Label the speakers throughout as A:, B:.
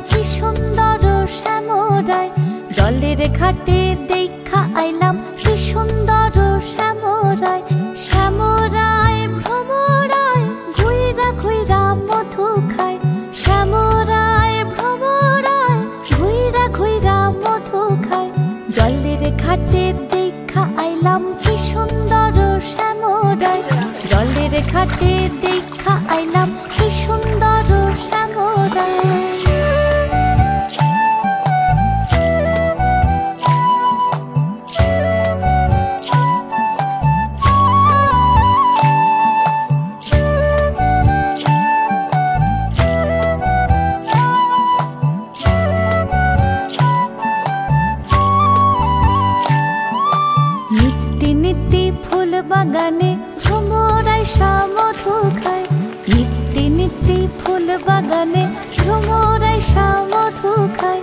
A: কি সুন্দর শ্যামরায়, জলের ঘাটে দেখা আইলাম কি সুন্দর শ্যামরায়। শ্যামরায় ভ্রমরায় ঘুইরা ঘুইরা মধু খায়, শ্যামরায় ভ্রমরায় ঘুইরা ঘুইরা মধু খায়। জলের ঘাটে দেখা আইলাম কি সুন্দর শ্যামরায়, জলের ঘাটে দেখা আইলাম কি সুন্দর শ্যামরায়। বাগানে ভ্রমরায় মধু খায়, নিত্যি নিত্যি ফুল বাগানে ভ্রমরায় মধু খায়।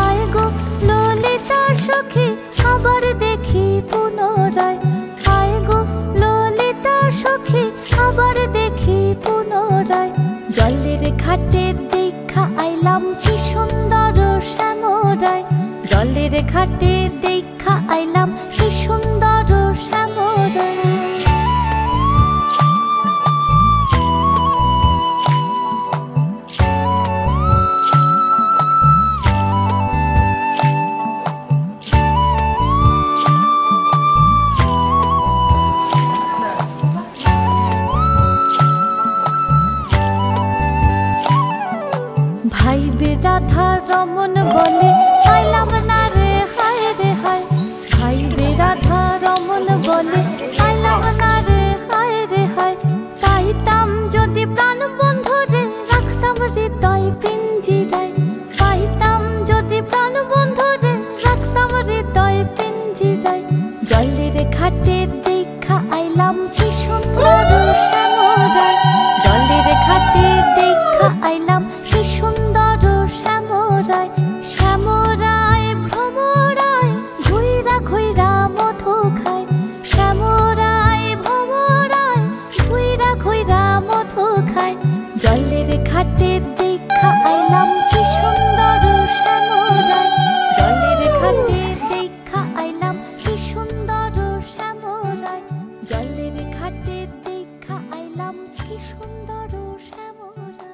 A: আয় গো ললিতা সখী আবার দেখি পুনরায়, আয় গো ললিতা সখী আবার দেখি পুনরায়। জলের ঘাটে দেখা আইলাম কি সুন্দর শ্যামরায়, জলের ঘাটে দেখা আইলাম কি সুন্দর শ্যামরায়। ভাই রাধা রমন বলে পাইলাম না রে হায় রে হায়, ভাই রাধা রমন বলে পাইলাম না রে হায় রে হায়। পাইতাম যদি প্রাণ বন্ধু রে রাখতাম হৃদয় পিঞ্জিরায়, পাইতাম যদি প্রাণ বন্ধু রে রাখতাম হৃদয় পিঞ্জিরায়। জলের ঘাটে দেখা আইলাম কি সুন্দর শ্যামরায়, জলের ঘাটে দেখা আইলাম কি সুন্দর শ্যামরায়। শ্যামরায় ভ্রমরায় ঘুইরা ঘুইরা মধু খায়, শ্যামরায় ভ্রমরায় ঘুইরা ঘুইরা মধু খায়। জলের ঘাটে দেখা আইলাম কি সুন্দর শ্যামরায়, জলের ঘাটে দেখা আইলাম কি সুন্দর শ্যামরায়, জলের ঘাটে দেখা আইলাম কি সুন্দর শ্যামরায়।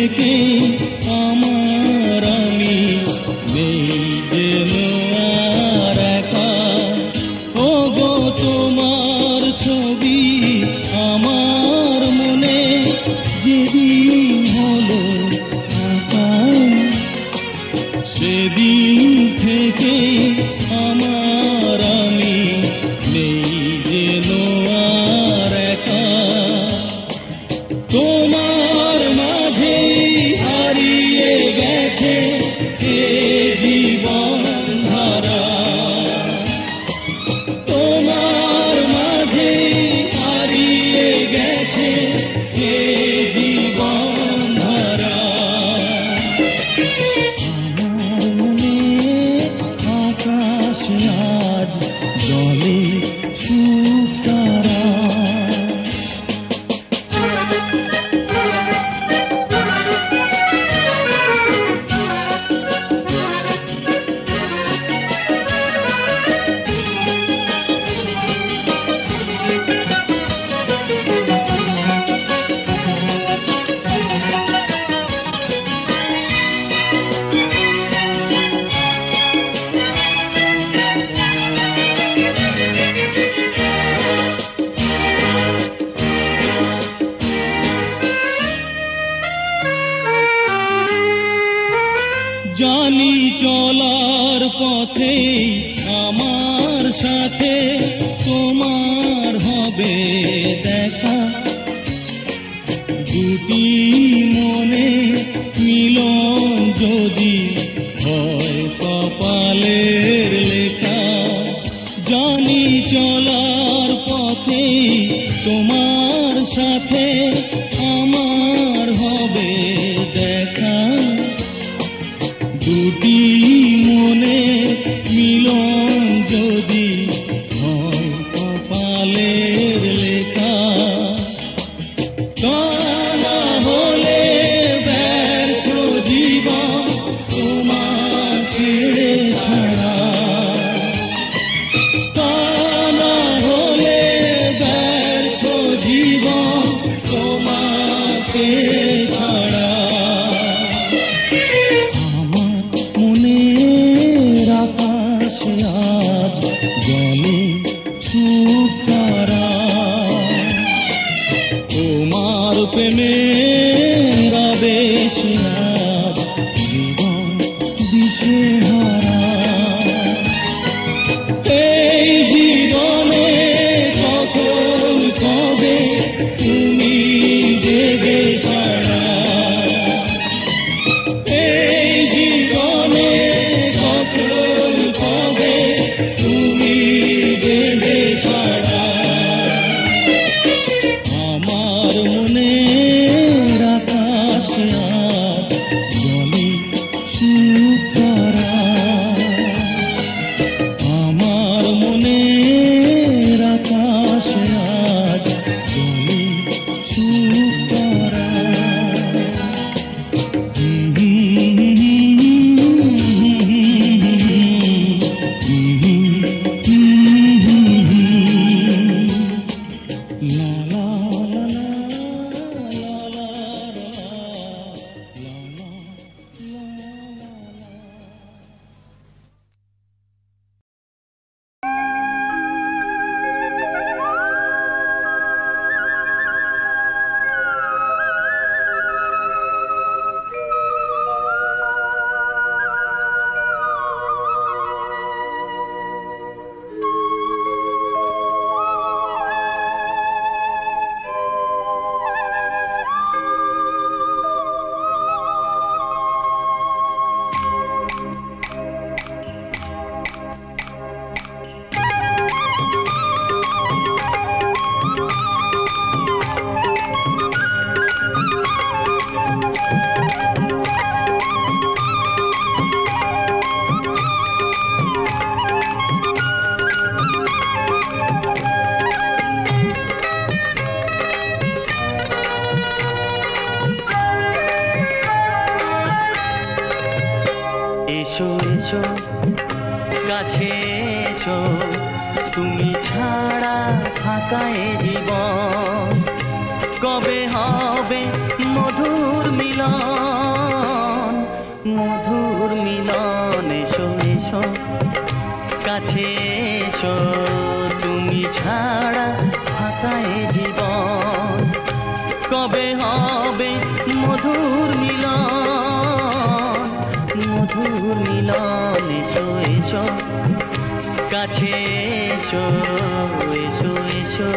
B: থেকে আমার আমি নেই যেন আর একা। ও গো তোমার ছবি আমার মনে যেদিন হলো আঁকা, সেদিন থেকে আমার আমি নেই যেন আর একা। তোমার মাঝে হারিয়ে গেছে এ জীবন ধারা, তোমার মাঝে হারিয়ে গেছে এ জীবন ধারা। আমার মনে আকাশ আজ জলে সুতারা। জানি চলার পথে আমার সাথে তোমার হবে দেখা, দুটি মনে মিলন যদি হয় কপালের লেখা। জানি চলার পথে তোমার সাথে আমার হবে দেখা, দুটি মনে মিলন যদি হয় কপালের লেখা। তা না হলে ব্যর্থ জীবন তোমাকে ছাড়া, তা না হলে ব্যর্থ জীবন তোমাকে ছাড়া। মনের আকাশে আজ জলে সুতারা, তোমার প্রেমের আবেশে আজ জীবন দিশেহারা। এই জীবনে কখন কবে তুমি দেবে সাড়া, এই জীবনে কখন কবে তুমি দেবে সাড়া। আমার মনের আকাশে আজ জলে সুতারা, আমার মনের আকাশে আজ জলে সুতারা।
C: এসো এসো কাছে এসো, তুমি ছাড়া ফাঁকা এ জীবন, কবে হবে মধুর মিলন। মিলন, মধুর মিলন। এসো এসো কাছে এসো, তুমি ছাড়া ফাঁকা এ জীবন। কবে হবে মধুর মিলন, মধুর মিলন। এসো এসো কাছে এসো, এসো এসো।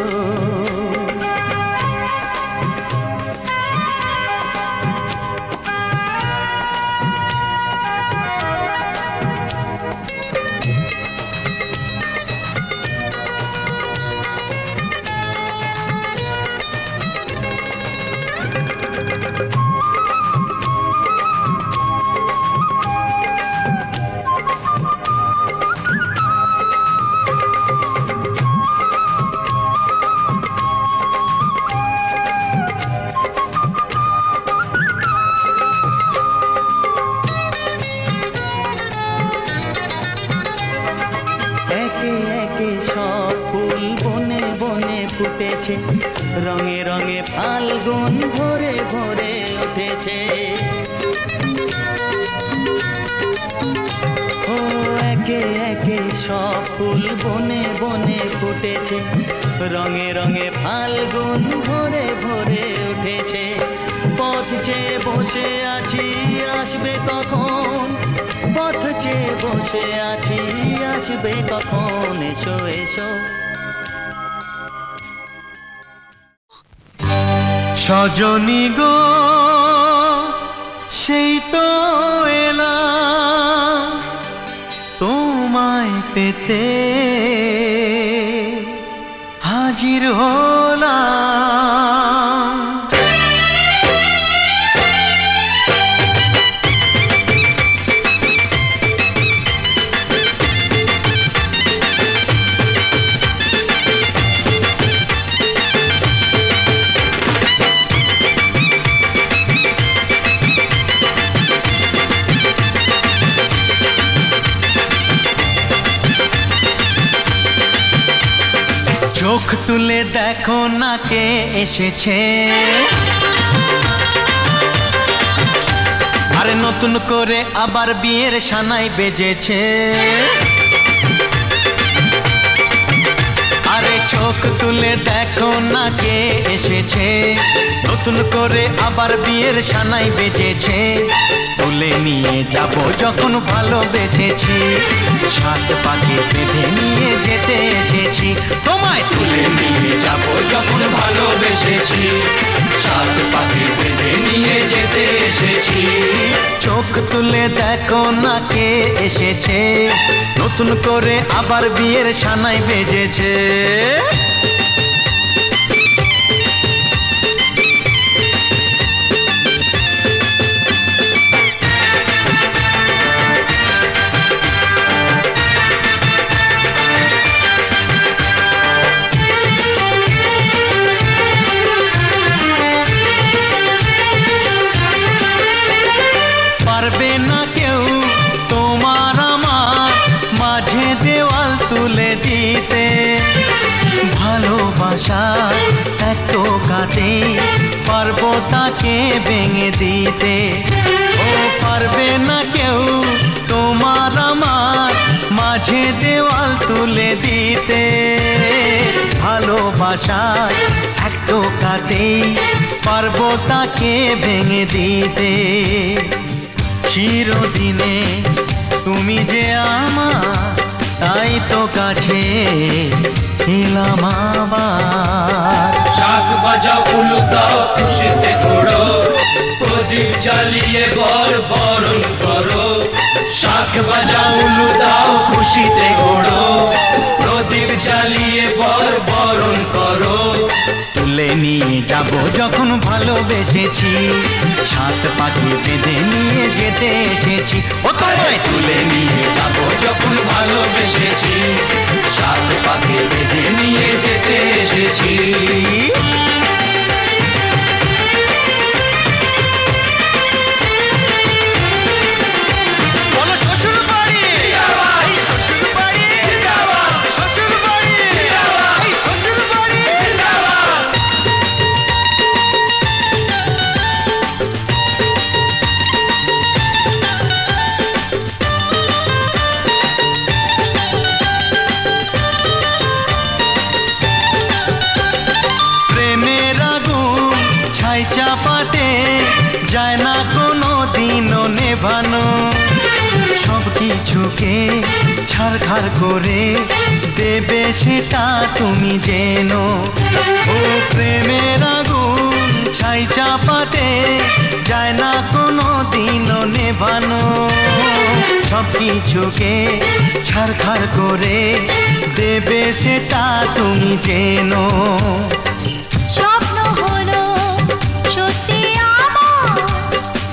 C: ফুটেছে রঙে রঙে, ফাল্গুন ভরে ভরে উঠেছে। ও একে একে সব ফুল বনে বনে ফুটেছে, রঙে রঙে ফাল্গুন ভরে ভরে উঠেছে। পথ চেয়ে বসে আছি আসবে কখন, পথ চেয়ে বসে আছি আসবে কখন। এসো এসো
D: সজনী গো, সেই তো এলাম তোমায় পেতে, হাজির হলাম। চোখ তুলে দেখো না কে এসেছে, আরে নতুন করে আবার বিয়ের সানাই বেজেছে। আরে চোখ তুলে দেখো না কে এসেছে, নতুন করে আবার বিয়ের সানাই বেজেছে। তুলে নিয়ে যাব যখন ভালোবেসেছি, সাত পাকে বেঁধে নিয়ে যেতে এসেছি। তোমায় তুলে নিয়ে যাব যখন ভালোবেসেছি, সাত পাকে বেঁধে নিয়ে যেতে এসেছি। চোখ তুলে দেখো না কে এসেছে, নতুন করে আবার বিয়ের সানাই বেজেছে। পারবে না কেউ তোমার আমার মাঝে দেওয়াল তুলে দিতে, ভালোবাসা এত কাটে পারবো তাকে ভেঙে দিতে। ও পারবে না কেউ তোমার আমার মাঝে দেওয়াল তুলে দিতে, ভালোবাসা এত কাটে পারবো তাকে ভেঙে দিতে। চিরদিনে তুমি যে আমার, তাই তো কাছে এলাম আবার।
E: শাক বাজাও উলু দাও খুশিতে ঘোড়ো, প্রদীপ জ্বালিয়ে বর বরণ করো। শাক বাজাও উলু দাও খুশিতে ঘোড়ো, প্রদীপ জ্বালিয়ে বর বরণ করো।
D: তুলে নিয়ে যাব যখন ভালোবেসেছি, সাত পাখি বেঁধে নিয়ে যেতে এসেছি। ও তোমায়
E: তুলে নিয়ে যাব যখন ভালোবেসেছি, সাত পাখি বেঁধে নিয়ে যেতে এসেছি।
D: নেভানো সব কিছুকে ছারখার করে দেবে সেটা তুমি জেনো। ও প্রেমের আগুন ছাই চাপাতে যায় না কোনো দিনও নেভানো, সব কিছুকে ছারখার করে দেবে সেটা তুমি জেনো।
A: স্বপ্ন হলো সত্যি আমার,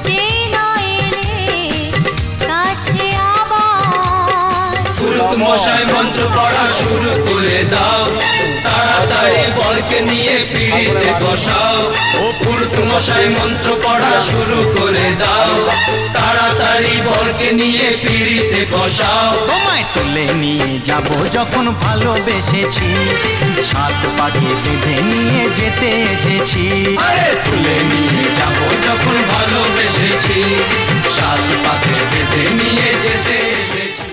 A: যে নয় রে কাছে আবার।
E: পুরুত মশাই মন্ত্র পড়া শুরু করে দাও, তাড়াতাড়ি বরকে নিয়ে পিড়িতে বসাও। ও পুরুত মশাই মন্ত্র পড়া শুরু করে দাও, তাড়াতাড়ি বরকে নিয়ে পিড়িতে বসাও।
D: তোমায় তুলে নিয়ে যাব যখন ভালোবেসেছি, সাত পাকে বেঁধে নিয়ে যেতে এসেছি।
E: আরে তুলে নিয়ে যাব যখন ভালোবেসেছি, সাত পাকে বেঁধে নিয়ে যেতে এসেছি।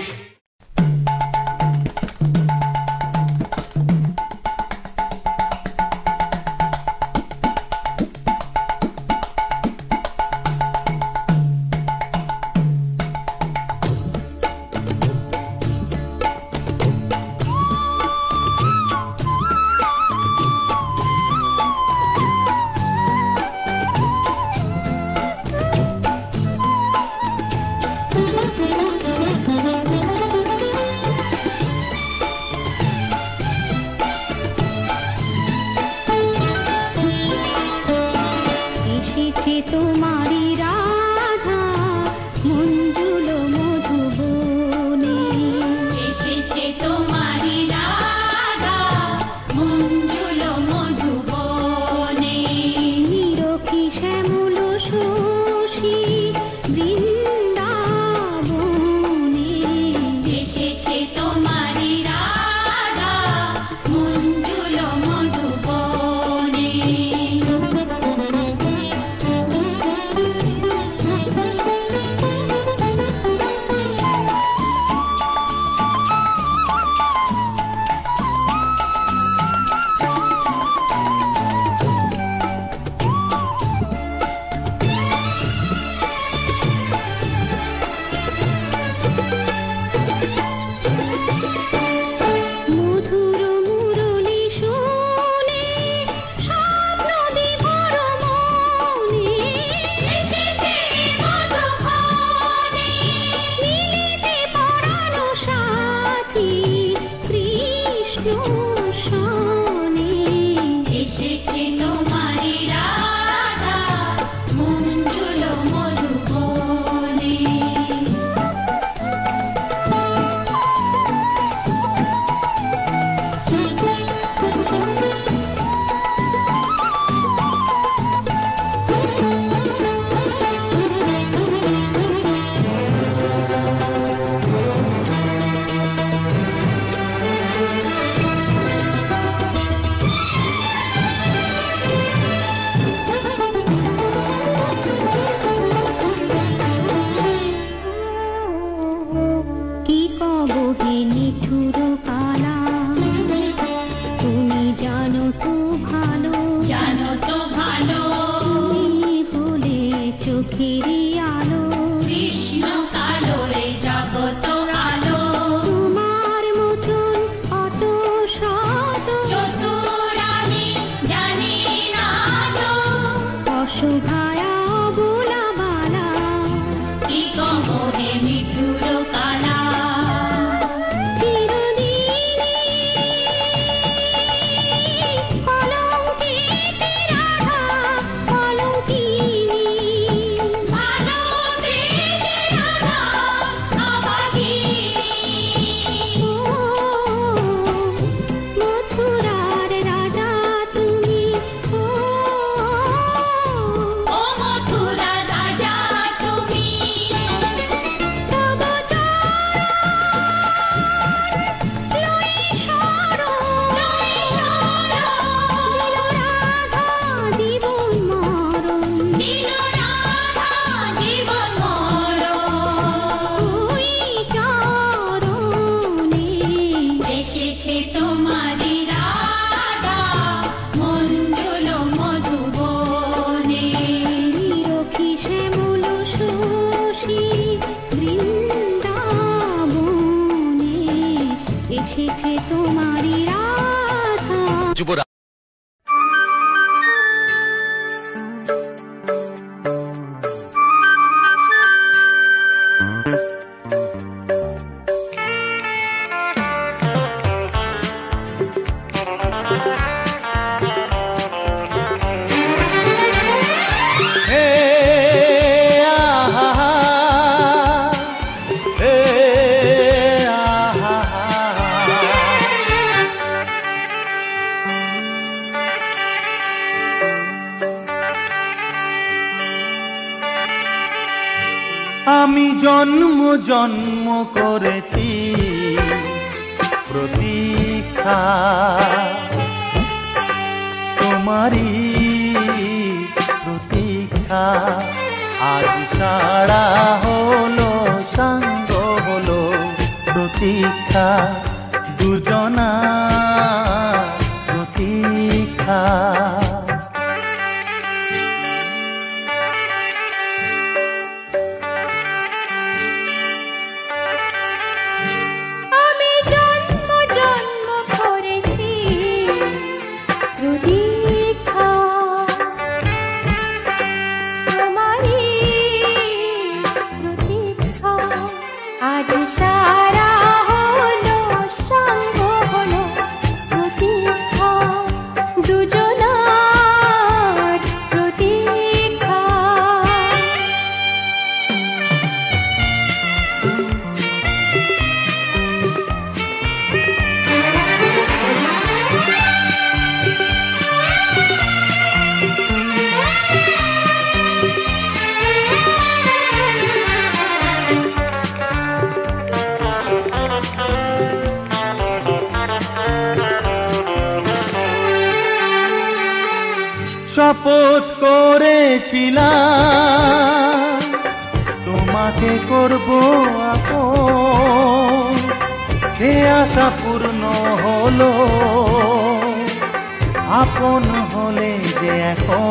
A: এসেছে তোমারি রাধা মঞ্জুল মধুবনে, এসেছে তোমারি রাধা মঞ্জুল মধুবনে। নিরকি শ্যামল শশী বৃন্দাবনে, এসেছে তোমারি রাধা মঞ্জুল মধুবনে।
C: আমি জন্ম জন্ম করেছি প্রতীক্ষা, তোমারই প্রতীক্ষা। আজ সারা হলো সঙ্গ হলো প্রতীক্ষা, দুজনা প্রতীক্ষা।
A: আমি জন্ম জন্ম করেছি প্রতীক্ষা, তোমারই প্রতীক্ষা। আজ সারা হলো সঙ্গ হলো প্রতীক্ষা, দুজনার প্রতীক্ষা।
C: শপথ করেছিলাম তোমাকে করব আপন, সে আশা পূর্ণ হলো, আপন হলে যে এখন।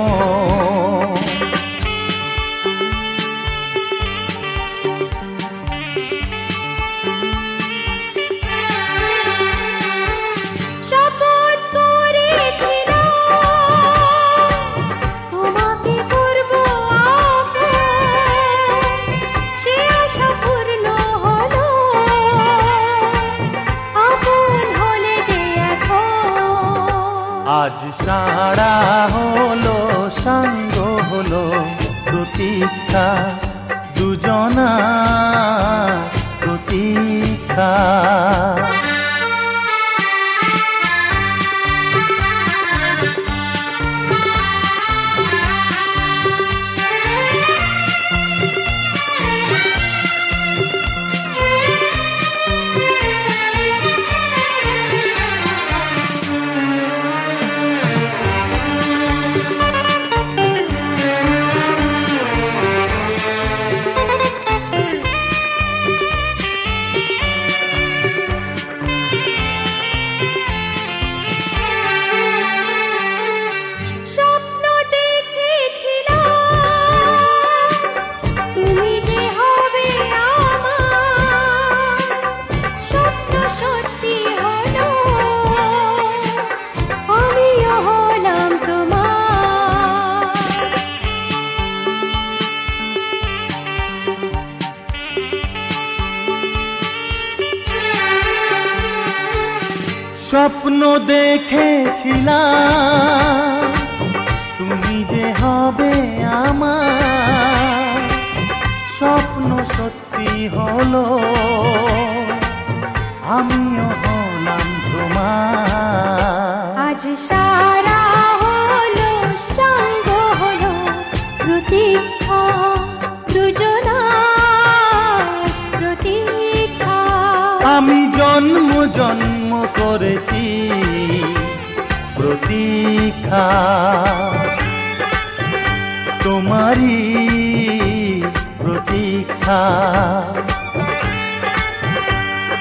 A: শপথ করেছিলাম তোমাকে করব আপন, সে আশা পূর্ণ হলো, আপন হলে যে এখন।
C: আজ সারা হলো সঙ্গ হলো প্রতীক্ষা, দুজনা প্রতীক্ষা।
A: স্বপ্ন দেখেছিলাম তুমি যে হবে আমার, স্বপ্ন সত্যি হলো, আমিও হলাম তোমার।
C: স্বপ্ন দেখেছিলাম তুমি যে হবে আমার, স্বপ্ন সত্যি হলো, আমিও হলাম তোমার।
A: আজ সারা হলো সঙ্গ হলো প্রতীক্ষা, দুজনার প্রতীক্ষা।
C: আমি জন্ম জন্ম করেছি প্রতীক্ষা, তোমারই প্রতীক্ষা।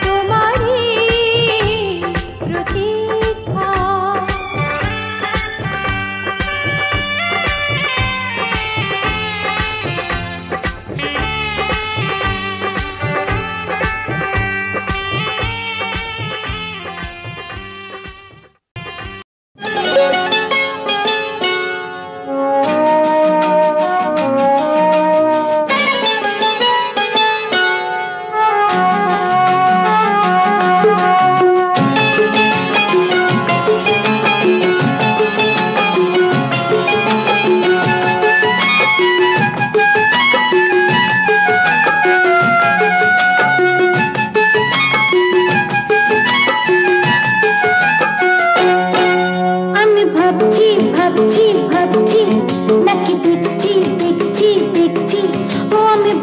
A: তোমারই প্রতীক্ষা।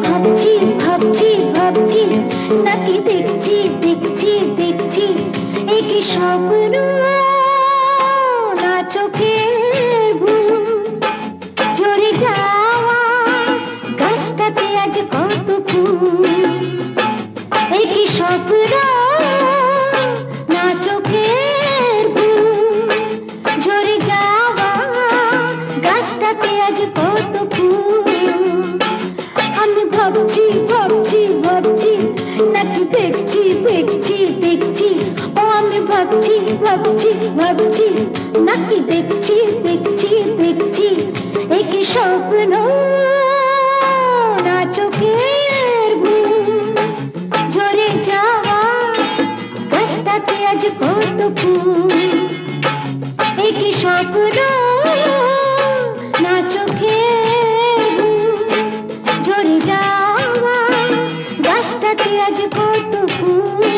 F: ভাবছি
A: নাকি দেখছি দেখছি দেখছি একই স্বপ্ন না চোখের ঘুম ঝরে যাওয়া গাছটাতে আজ কত ফুল একই স্বপ্ন না চোখের ঘুম ঝরে যাওয়া গাছটাতে আজ কত ফুল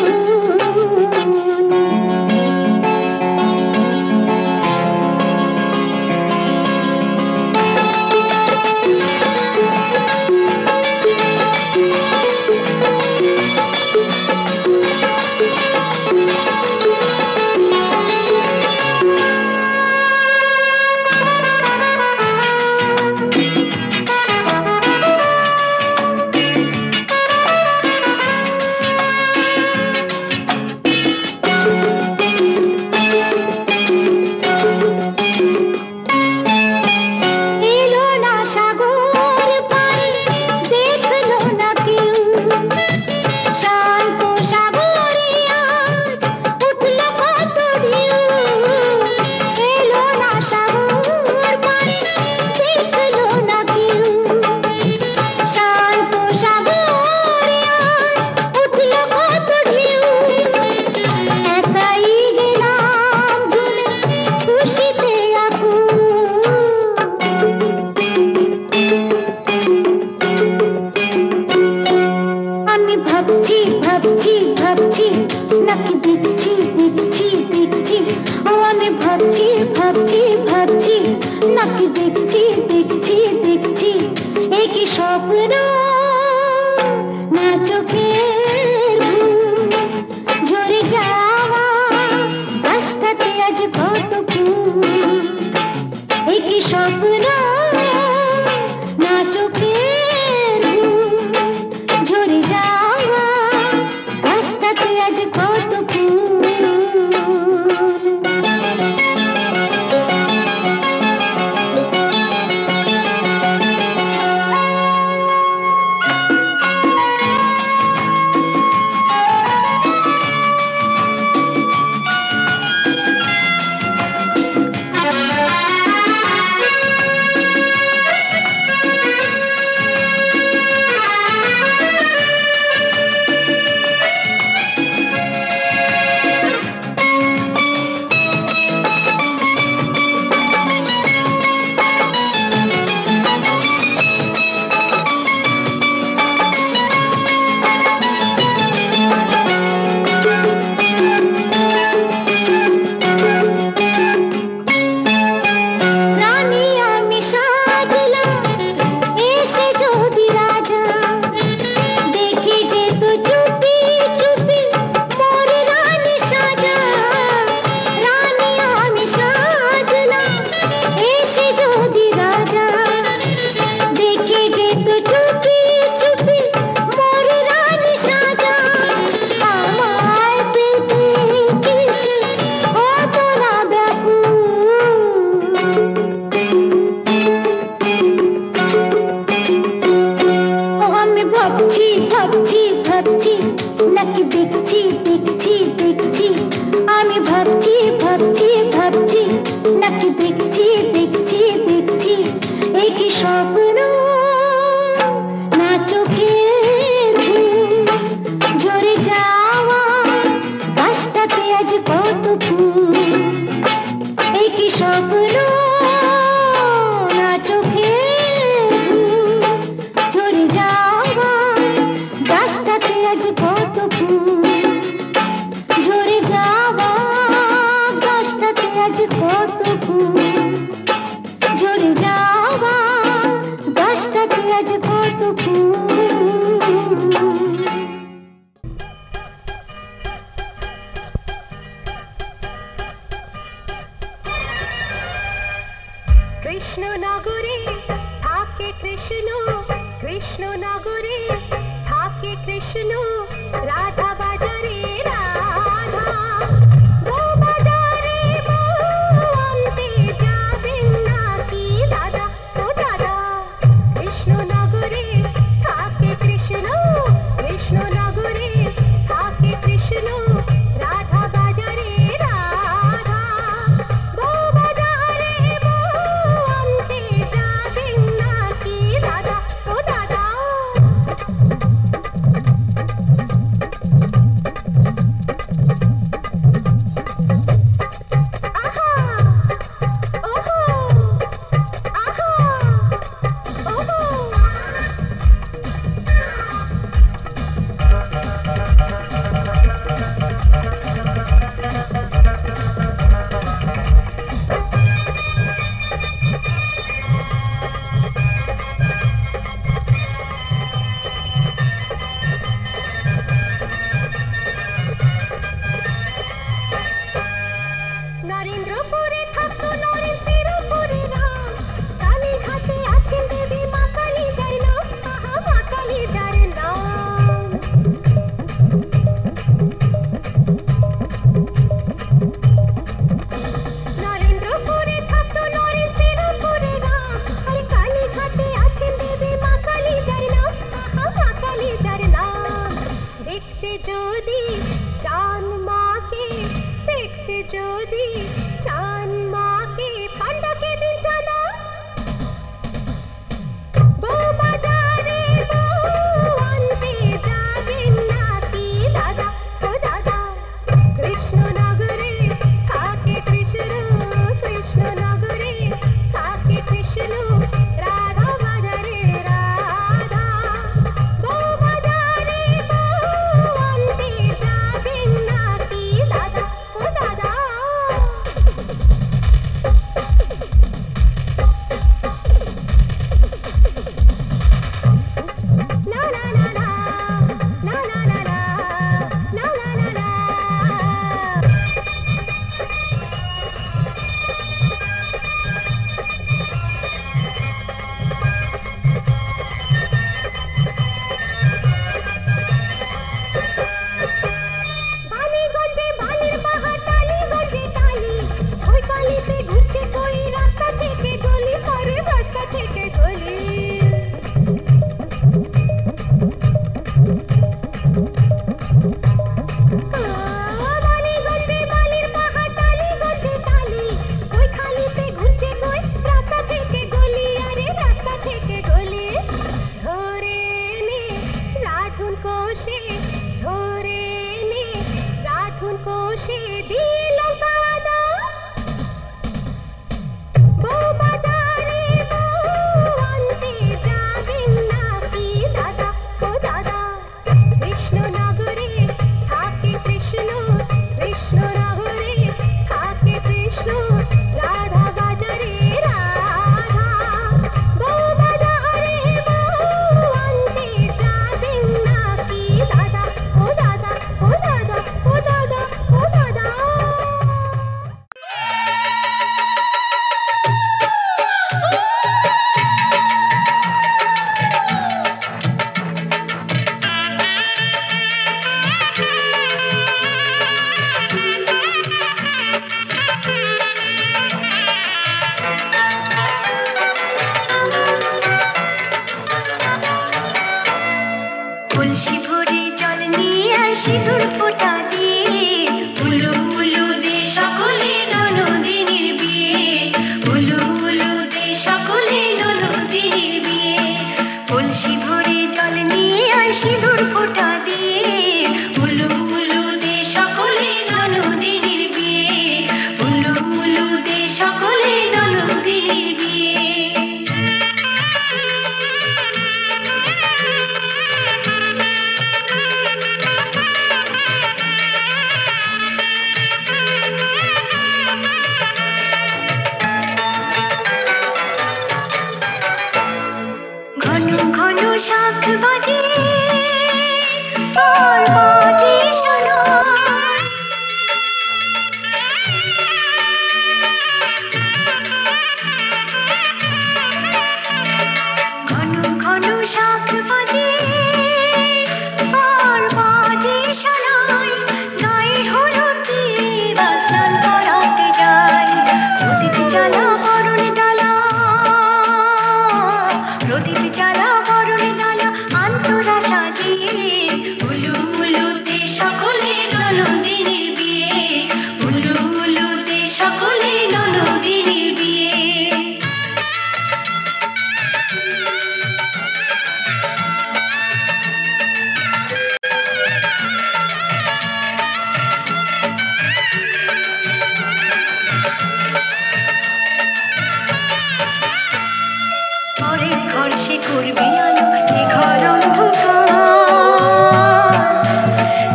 A: করবি আলো এ ঘর অন্ধকার।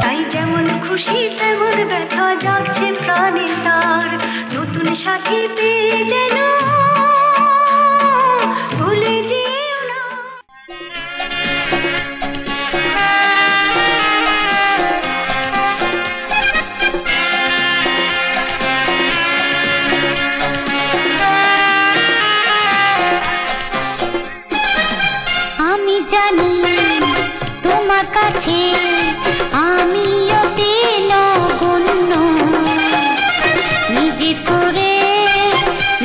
A: তাই যেমন খুশি তেমন ব্যথা জাগছে প্রাণে তার, নতুন সাথী পেয়ে যেন ভুলে যেও না।
F: আমি জানি তোমার কাছে আমিও নগণ্য, নিজের করে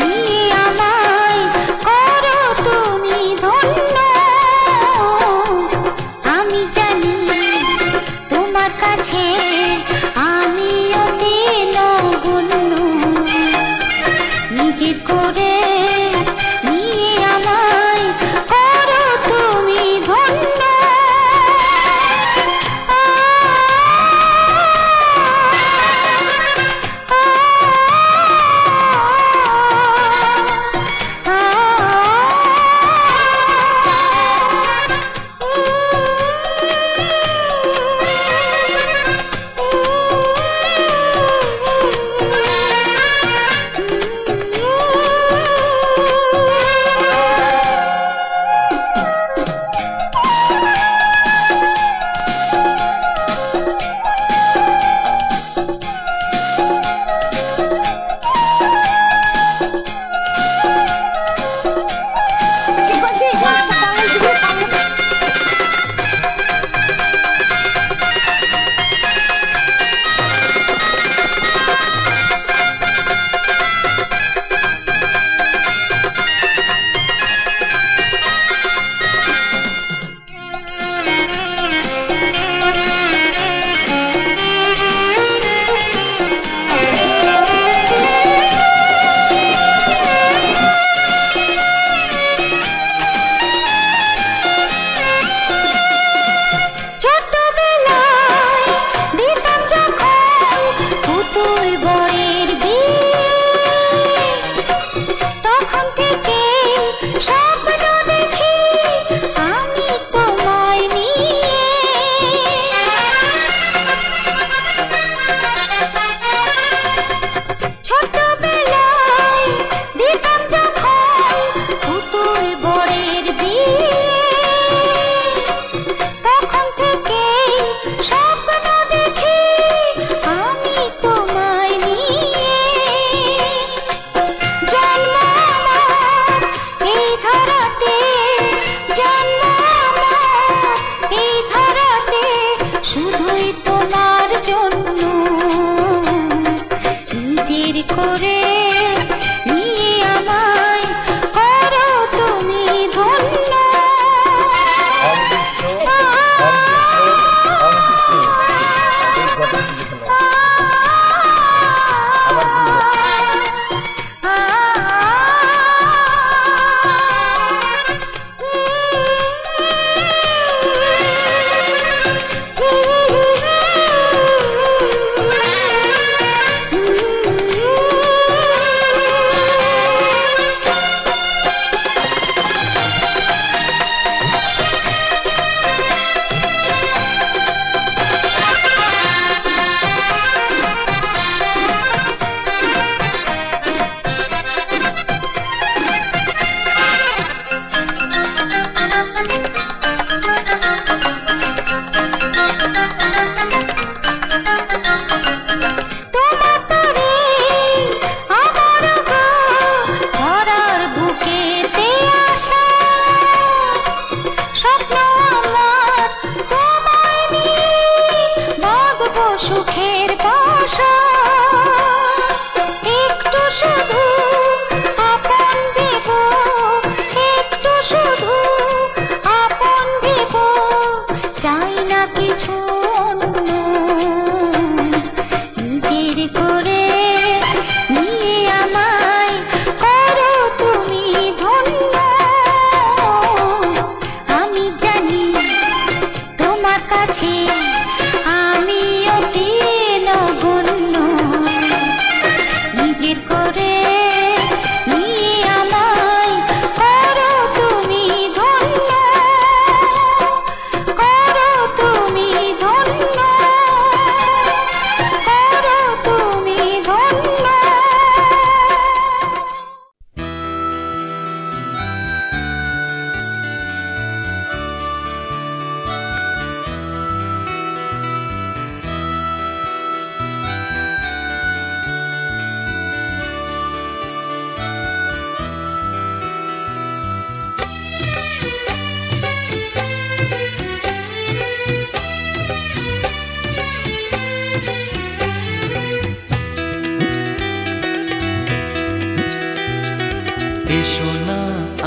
F: নিয়ে আমায় করো তুমি ধন্য। আমি জানি তোমার কাছে আমিও নগণ্য, নিজের করে নিয়ে আমায় করো তুমি ধন্য।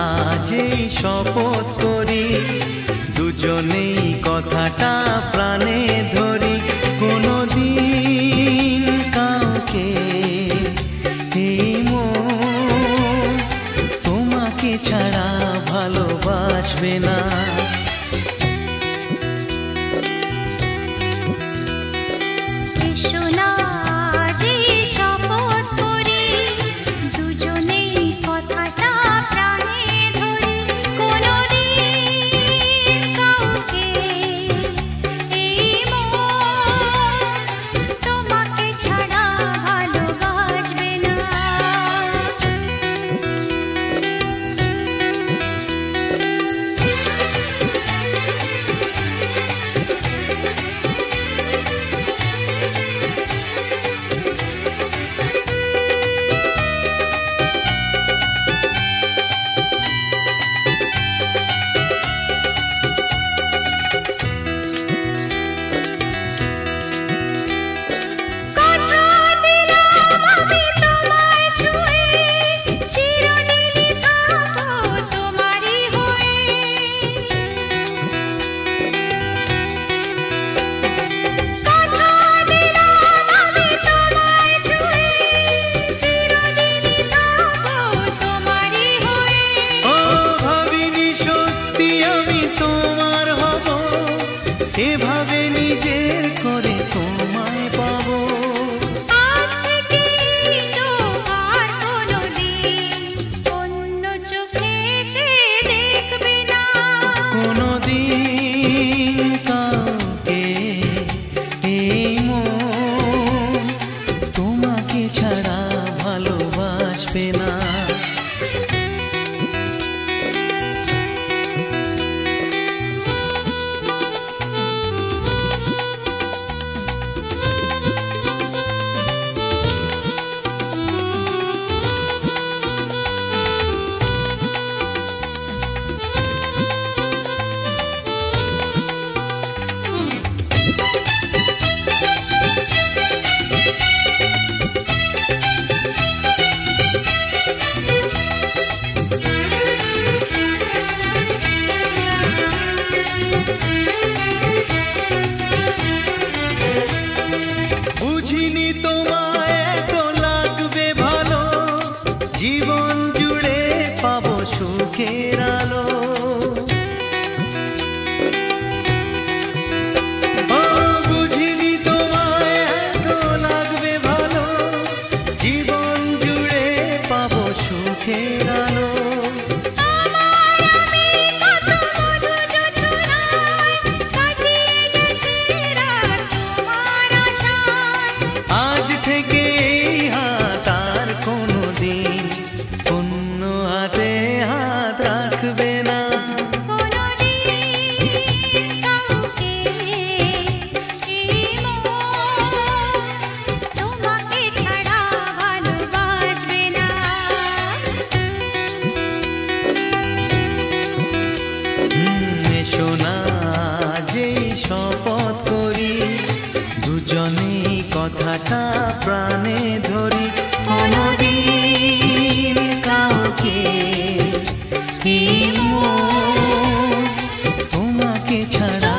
D: আজ এই শপথ করি দুজনেই কথাটা প্রাণে ধরি কোনোদিন কাউকে এই মন তোমাকে ছাড়া ভালোবাসবে না। এভাবে নিজের করে তোমায় পাবো
F: আজ থেকে আর কোনোদিন অন্য চোখে চেয়ে দেখবে না
D: কোনোদিন কাউকে এই মন তোমাকে ছাড়া ভালোবাসবে না। বুঝিনি তোমায় এত লাগবে ভালো জীবন জুড়ে পাবো সুখের আলো ও বুঝিনি তোমায় এত লাগবে ভালো জীবন জুড়ে পাবো সুখের আলো আজ থেকে এই হাত আর কোনোদিন অন্য হাতে হাত রাখবে না
F: তোমাকে ছাড়া ভালোবাসবে না
D: এসো না যেই শপথ করি দুজনেই কথাটা প্রাণে ধরি কোনোদিন কাউকে এই মন তোমাকে ছাড়া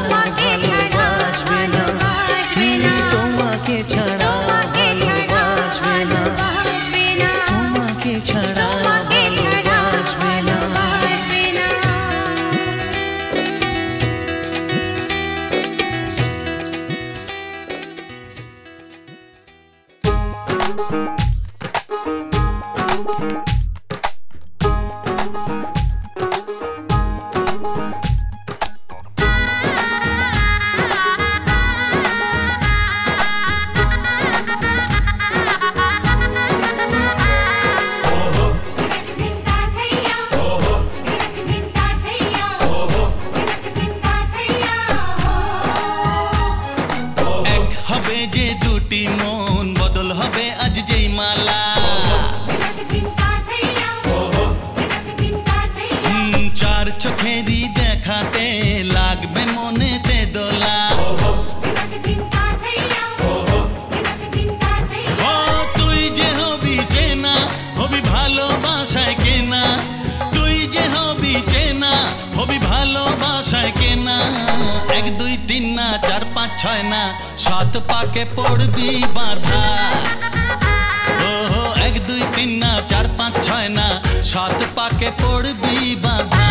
D: ভালোবাসবে না তোমাকে ছাড়া ভালোবাসবে না তোমাকে ছাড়া ভালোবাসবে না। এক হবে যে দুটি মন বদল হবে আজ যেই মালা চার চোখেরই দেখাতে লাগবে মনেতে দোলা ও তুই যে হবি চেনা হবি ভালোবাসায় কেনা তুই যে
B: ছয় না, 7 পাকে পড়বি বাঁধা। ও 1 2 3 না, 4 5 6 না, 7 পাকে পড়বি বাঁধা।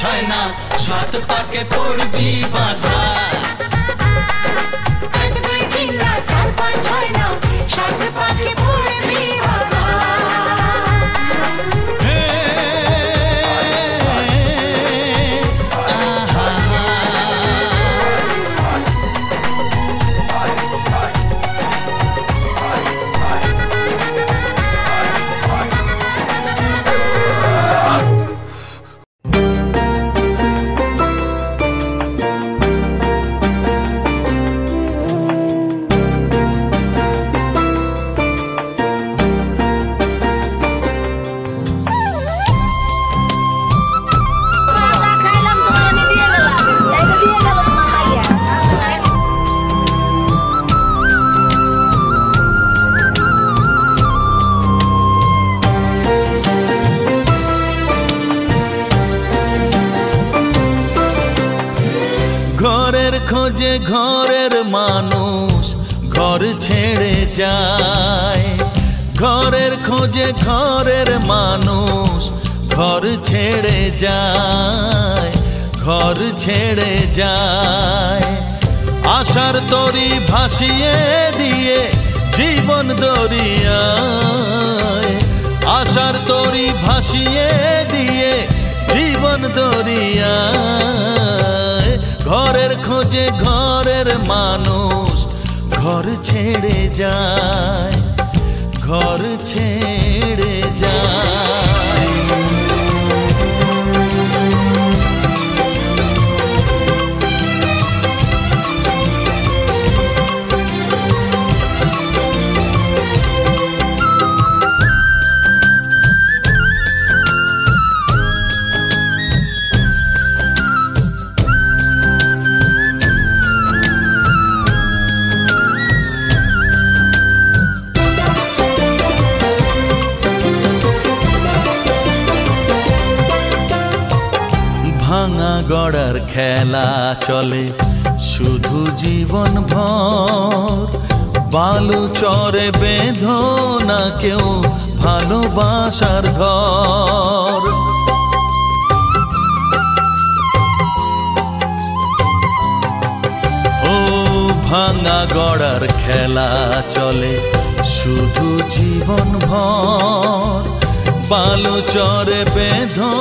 B: ছয় না, 7 পাকে পড়বি বাঁধা।
A: 1 2 3 না, 4 5 6 না, 7 পাকে পড়বি বাঁধা।
B: খোঁজে ঘরের মানুষ ঘর ছেড়ে যায়, ঘরের খোঁজে ঘরের মানুষ ঘর ছেড়ে যায়, ঘর ছেড়ে যায়। আশার তরি ভাসিয়ে দিয়ে জীবন দরিয়ায়, আশার তরি ভাসিয়ে দিয়ে জীবন দরিয়ায়। ঘরের খোঁজে ঘরের মানুষ ঘর ছেড়ে যায়, ঘর ছেড়ে যায়। গড়ার খেলা চলে শুধু জীবন ভর, বালু চরে বেঁধো না কেউ ভালোবাসার ঘর। ও ভাঙা গড়ার খেলা চলে শুধু জীবন ভর, বালু চরে বেঁধো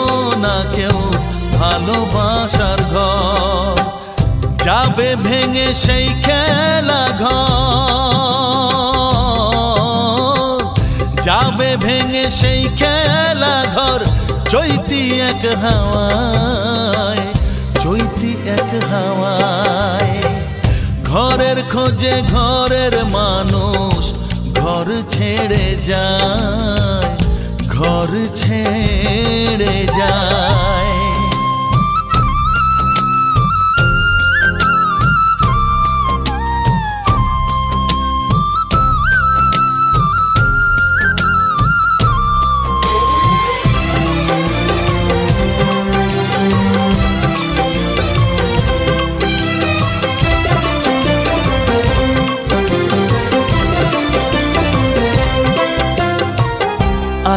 B: না কেউ ভালোবাসার ঘর। যাবে ভেঙে সেই খেলা ঘর, যাবে ভেঙে সেই খেলা ঘর, চৈতি এক হাওয়ায়, চৈতি এক হাওয়ায়। ঘরের খোঁজে ঘরের মানুষ ঘর ছেড়ে যায়, ঘর ছেড়ে যায়।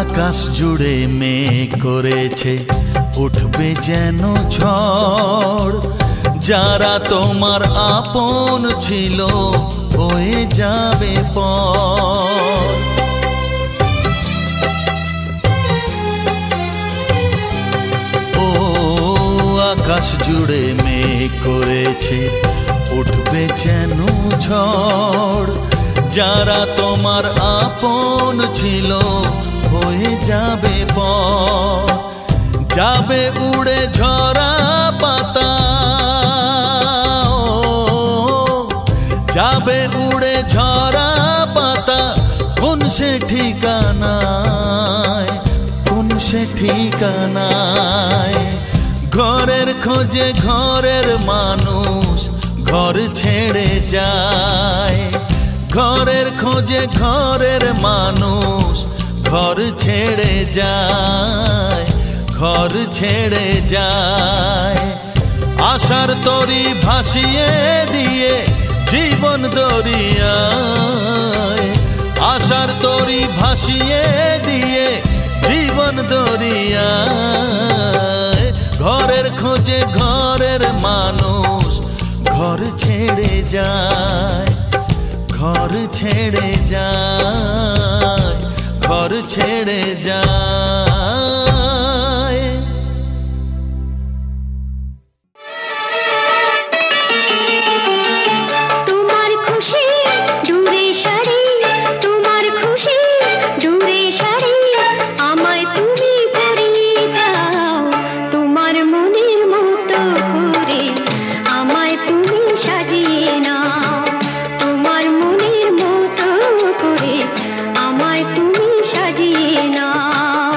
B: আকাশ জুড়ে মেঘ করেছে উঠবে যেন ঝড়, যারা তোমার আপন ছিল হয়ে যাবে পর। ও আকাশ জুড়ে মেঘ করেছে উঠবে যেন ঝড়, যারা তোমার আপন ছিল হয়ে যাবে পর। যাবে উড়ে ঝরা পাতা, যাবে উড়ে ঝরা পাতা, কোন সে ঠিকানায়, কোন সে ঠিকানায়। ঘরের খোঁজে ঘরের মানুষ ঘর ছেড়ে যায়, ঘরের খোঁজে ঘরের মানুষ ঘর ছেড়ে যায়, ঘর ছেড়ে যায়। আশার তরি ভাসিয়ে দিয়ে জীবন দরিয়ায়, আশার তরি ভাসিয়ে দিয়ে জীবন দরিয়ায়। ঘরের খোঁজে ঘরের মানুষ ঘর ছেড়ে যায়, ঘর ছেড়ে যায়, ঘর ছেড়ে যায়।
A: তোমার খুশি দূরে সারি, তোমার খুশি দূরে সারি, আমায় তুমি পরিয়ে দাও তোমার মনের মতো করে, আমায় তুমি সাজিয়ে নাও তোমার মনের মতো করে, আমায় তুমি সাজিয়ে নাও।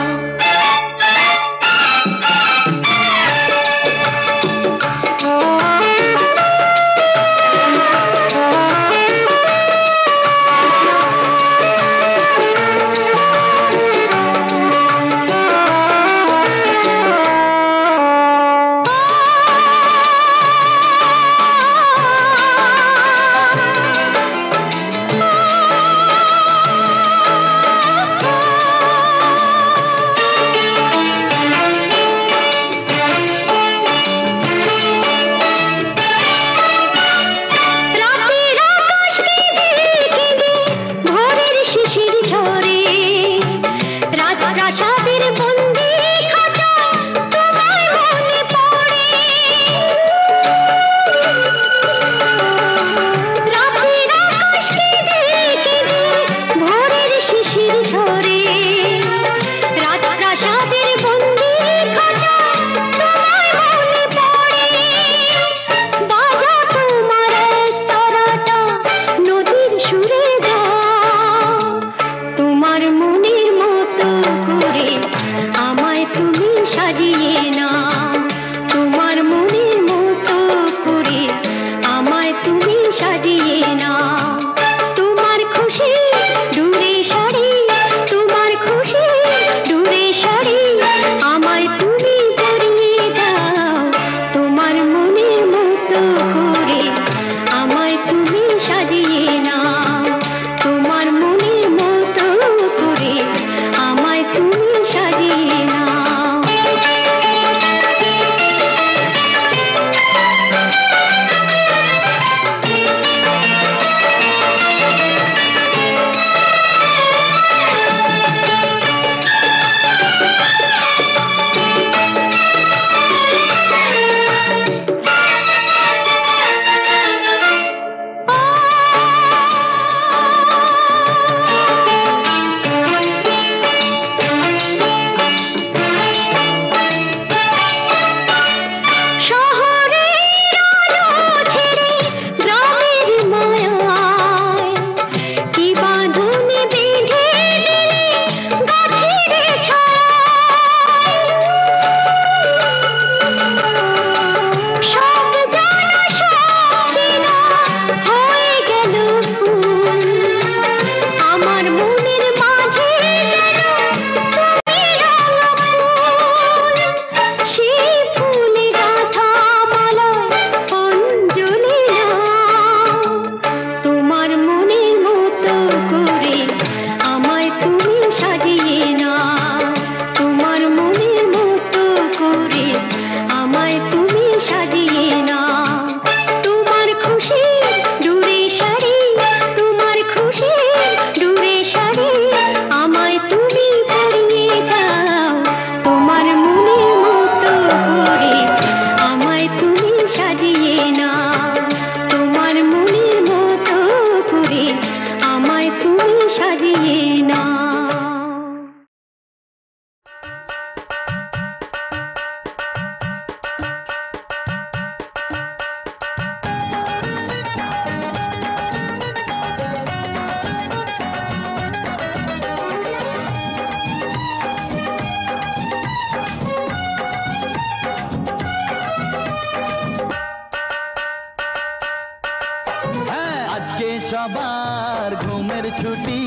D: সবার ঘুমের ছুটি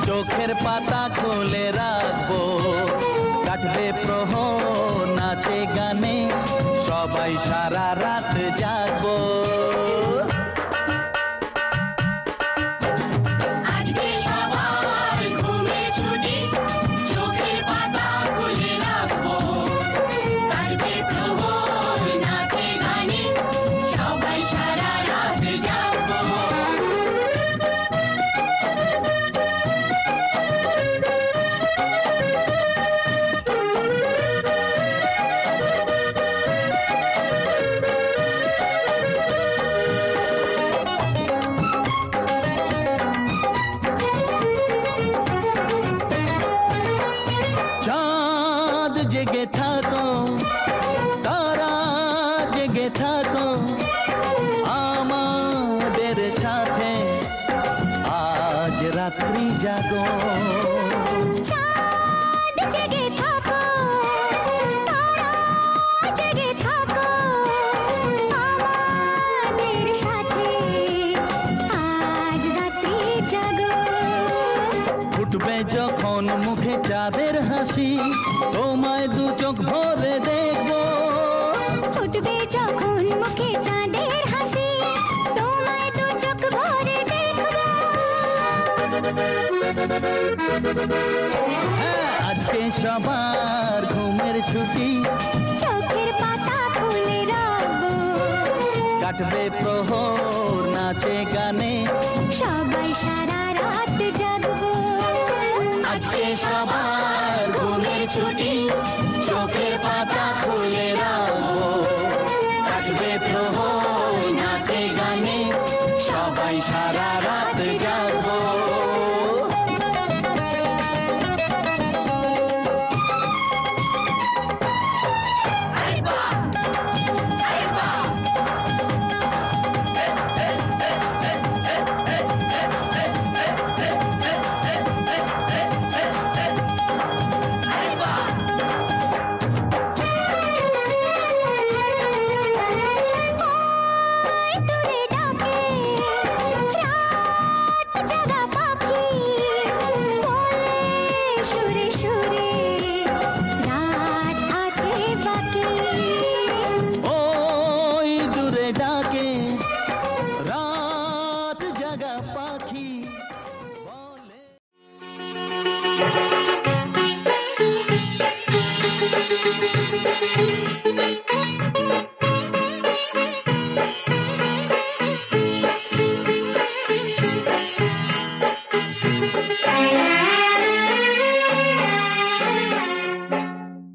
D: চোখের পাতা খুলে রাখবো কাটবে প্রহর নাচে গানে সবাই সারা রাত জাগবো
A: আজকে সবার ঘুমের ছুটি চোখের পাতা খুলে রাখবো কাটবে প্রহর নাচে গানে সবাই সারা রাত জাগবো
D: চাঁদ জেগে থাকো তারা জেগে থাকো আমাদের সাথে আজ রাত্রি জাগো
A: চাঁদ জেগে থাকো তারা জেগে থাকো আমাদের সাথে আজ রাতে জাগো
D: ফুটবে যখন মুখে চাঁদের হাসি তোমায় দু চোখ ভরে দেখবো
A: ফুটবে যখন মুখে চাঁদের হাসি তোমায় দু চোখ ভরে দেখবো
D: হ্যাঁ, আজকে সবার ঘুমের ছুটি
A: চোখের পাতা খুলে রাখবো
D: কাটবে প্রহর নাচে গানে
A: সবাই সারা রাত জাগবো
D: আজকে সবার ঘুমের ছুটি চোখের পাতা খুলে রাখবো কাটবে প্রহর নাচে গানে সবাই সারা রাত জাগবো
A: দূরে ডাকে রাত জাগা পাখি বলে সুরে সুরে রাত আছে বাকি
D: ওই দূরে ডাকে রাত জাগা পাখি বলে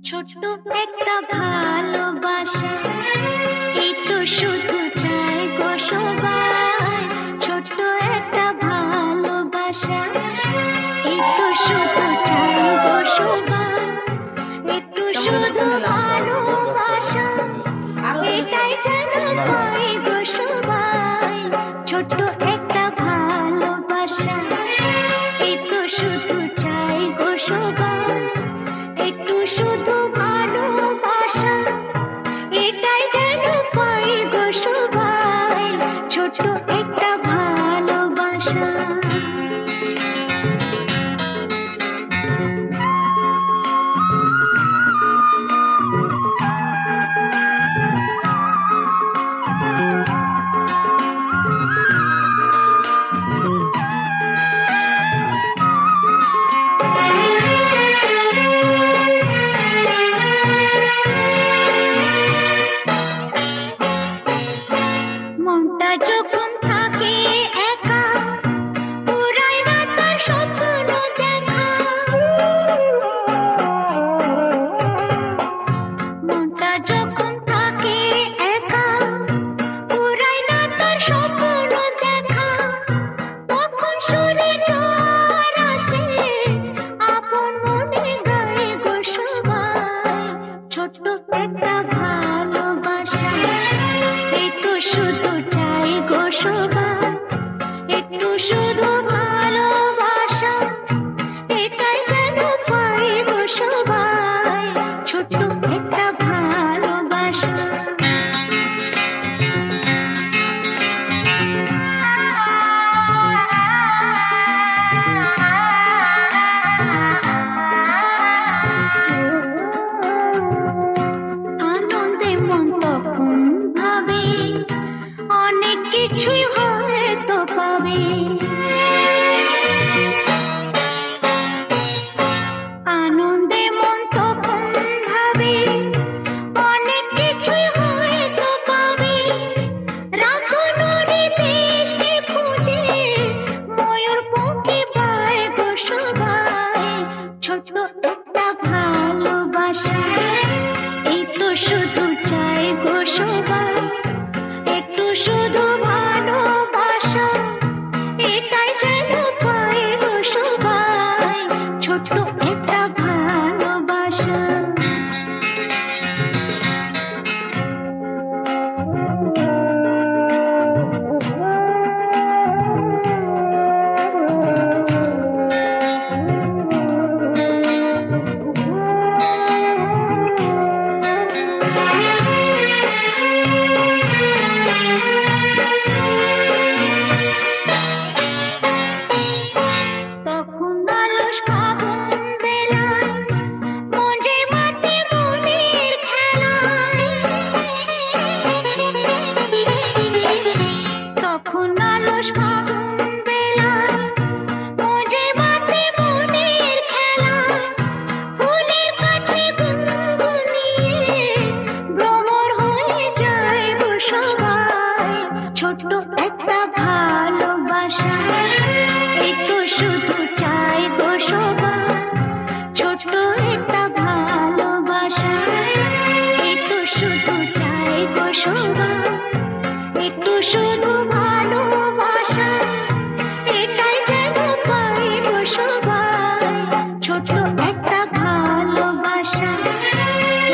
A: ছোট্ট একটা ভালোবাসা এই তো শুধু চাই গো সবাই ছোট্ট একটা ভালোবাসা এই তো শুধু চাই গো সবাই একটু শুধু ভালোবাসা এটাই যেন পাই গো সবাই ছোট্ট একটা ভালোবাসা এই তো শুধু চাই গো সবাই একটু শুধু ভালোবাসা এটাই যেন পাই গো সবাই ছোট্ট একটা ভালোবাসা মনটা যখন থাকে একা পুরাই না তার স্বপ্ন দেখা মনটা যখন থাকে একা পুরাই না তার স্বপ্ন দেখা তখন শুনে ঝড় আসে আপন মনে গায়ে গো সবাই ছোট্ট একটা ভালোবাসা এই তো শুধু চাই গো কিছুই হয়তো পাবে। আনন্দে মন তখন ভাবে অনেক কিছুই হয়তো পাবে। রাখুনরি দেশকে খুঁজে ময়ূর পক্ষে পায় গো সবাই। ছোট একটা ভালোবাসা এই তো শুধু চাই গো সবাই। একটু শুধু ভালোবাসা এটাই যেন পাই গো সবাই। ছোট একটা ভালোবাসা। তখন আলস ফাগুন বেলায় মঞ্জে মাতে মনের খেলায়। তখন আলস ফাগুন বেলায় মঞ্জে মাতে মনের খেলায়। ফুলের কাছে গুনগুনিয়ে ভ্রমর হয়ে যায় গো সবাই। ছোট্ট একটা ভালোবাসা এই তো শুধু চাই গো সবাই। ছোট্ট একটা ভালোবাসা এই তো শুধু চাই গো সবাই। একটু শুধু ভালোবাসা এটাই যেন পাই গো সবাই। ছোট্ট একটা ভালোবাসা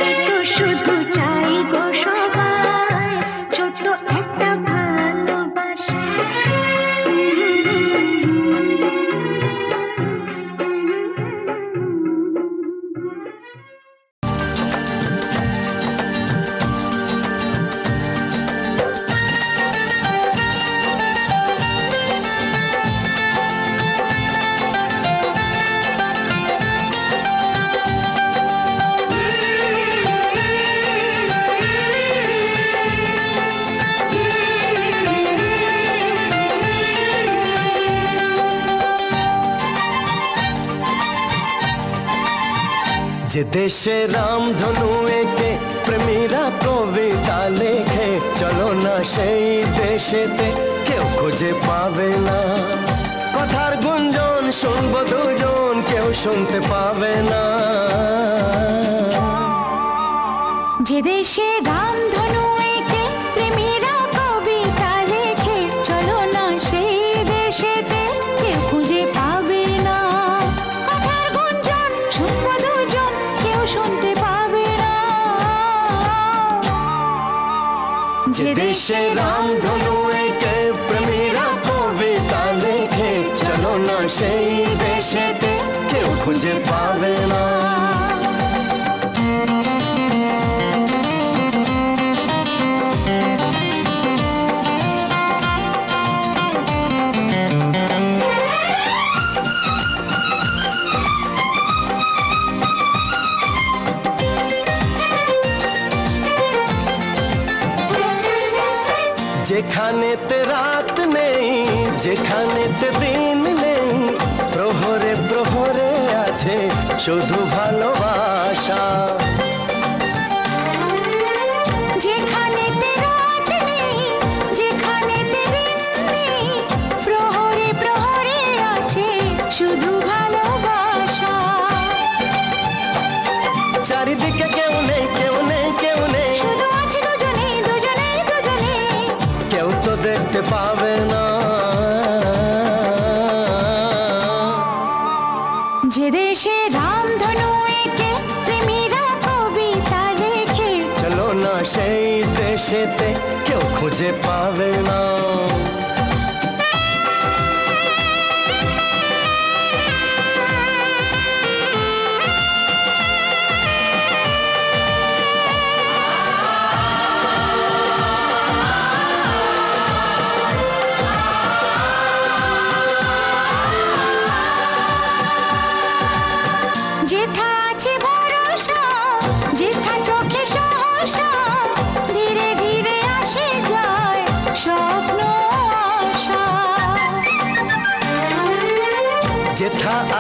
A: এই তো শুধু চাই গো সবাই। ছোট্ট একটা ভালোবাসা।
G: যে দেশে রামধনু এঁকে প্রেমীরা কবিতা লেখে, চলো না সেই দেশেতে কেউ খুঁজে পাবে না। কথার গুঞ্জন শুনবো দুজন, কেউ শুনতে পাবে না।
A: যে দেশে রামধনু এঁকে প্রেমীরা কবিতা লেখে, চলো না সেই দেশেতে কেউ খুঁজে পাবে না। কথার গুঞ্জন শুনবো দুজন, কেউ শুনতে পাবে না।
G: যে দেশে রামধনু এঁকে প্রেমীরা কবিতা লেখে, চলো না সেই দেশেতে কেউ খুঁজে পাবে না। যেখানেতে রাত নেই, যেখানেতে দিন নেই, প্রহরে প্রহরে আছে শুধু ভালোবাসা।
A: যেখানেতে রাত নেই, যেখানেতে দিন নেই, প্রহরে প্রহরে আছে শুধু ভালোবাসা।
G: চারিদিকে কেউ নেই, কেউ নেই, কেউ নেই,
A: শুধু আছে দুজনে দুজনে দুজনে,
G: কেউ তো দেখতে পাবে না।
A: যে দেশে রামধনু এঁকে প্রেমীরা কবিতা লেখে,
G: চলো না সেই দেশেতে কেউ খুঁজে পাবে না।
A: যেথা আছে ভরসা, যেথা চোখে সহসা, ধীরে ধীরে আসে যায় স্বপ্ন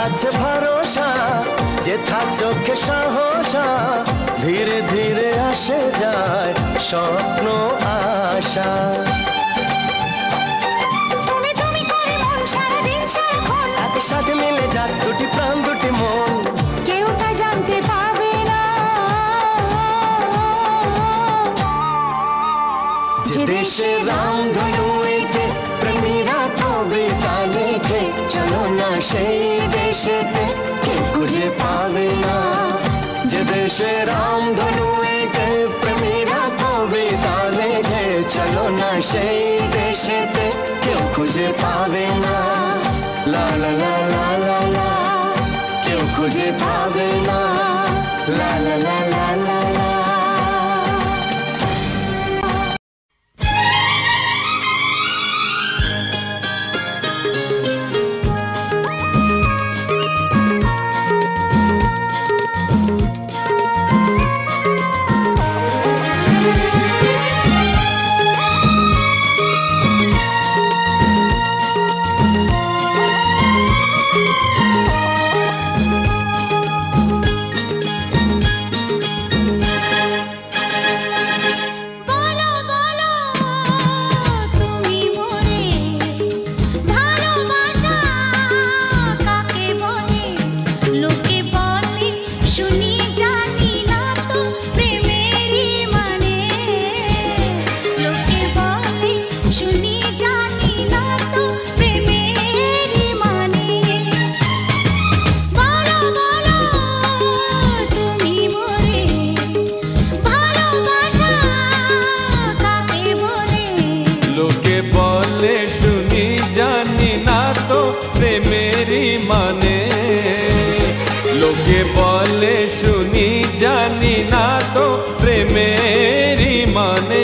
G: আছে ভরসা, যেথা চোখে সাহসা, ধীরে ধীরে আসে যায় স্বপ্ন আশা।
A: তুমি তুমি করে মন সারাদিন সারাক্ষণ,
G: একসাথে মিলে যাক দুটি প্রাণ দুটি মন,
A: কেউ তা জানতে পারবে না।
G: যে দেশে রামধনু এঁকে প্রেমীরা কবিতা লেখে, চলো না সেই দেশেতে কেউ খুঁজে পাবে না। যে দেশে রামধনু এঁকে প্রেমীরা কবিতা লেখে, চলো না সেই দেশেতে কেউ খুঁজে পাবে না। লা লা লা লা লা লা, কেউ খুঁজে পাবে না। লা লা লা লা লা লা।
E: বলে শুনি জানি না তো প্রেমেরই মানে।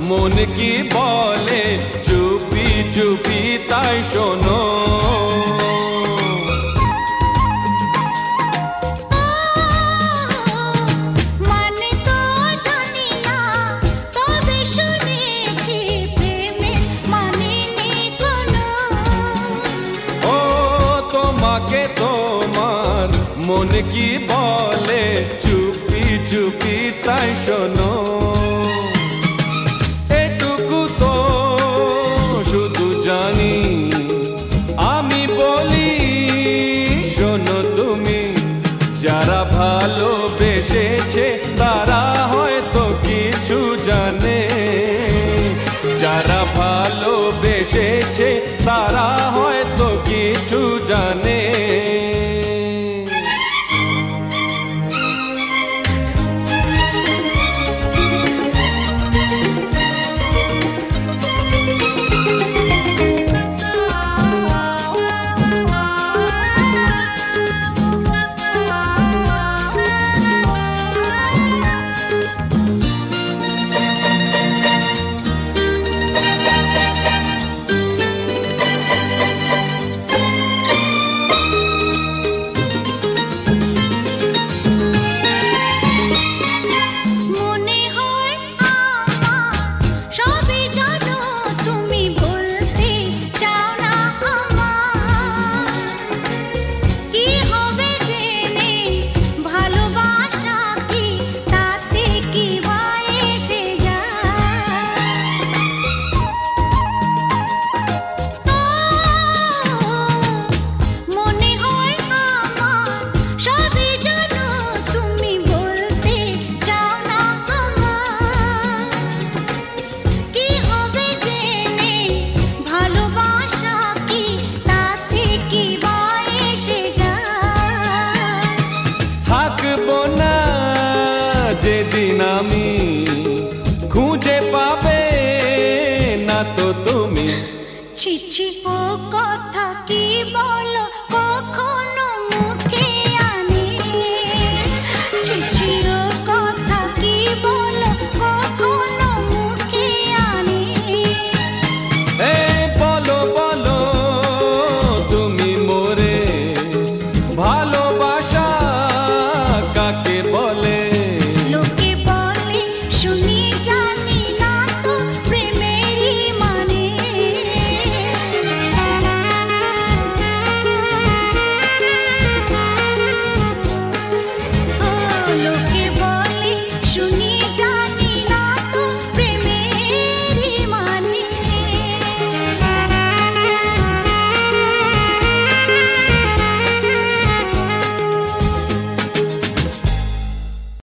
E: মন কি বলে চুপি চুপি তাই শোনো,
A: মানে তো জানি না তবে শুনেছি প্রেমের মানে নেই কোনো।
E: ও তোমাকে তোমার মন কি বলে চুপি চুপি তাই শোনো। যারা ভালোবেসেছে তারা হয়তো কিছু জানে, যারা ভালোবেসেছে তারা হয়তো কিছু জানে।
F: ছি ছি ও কথা কি বল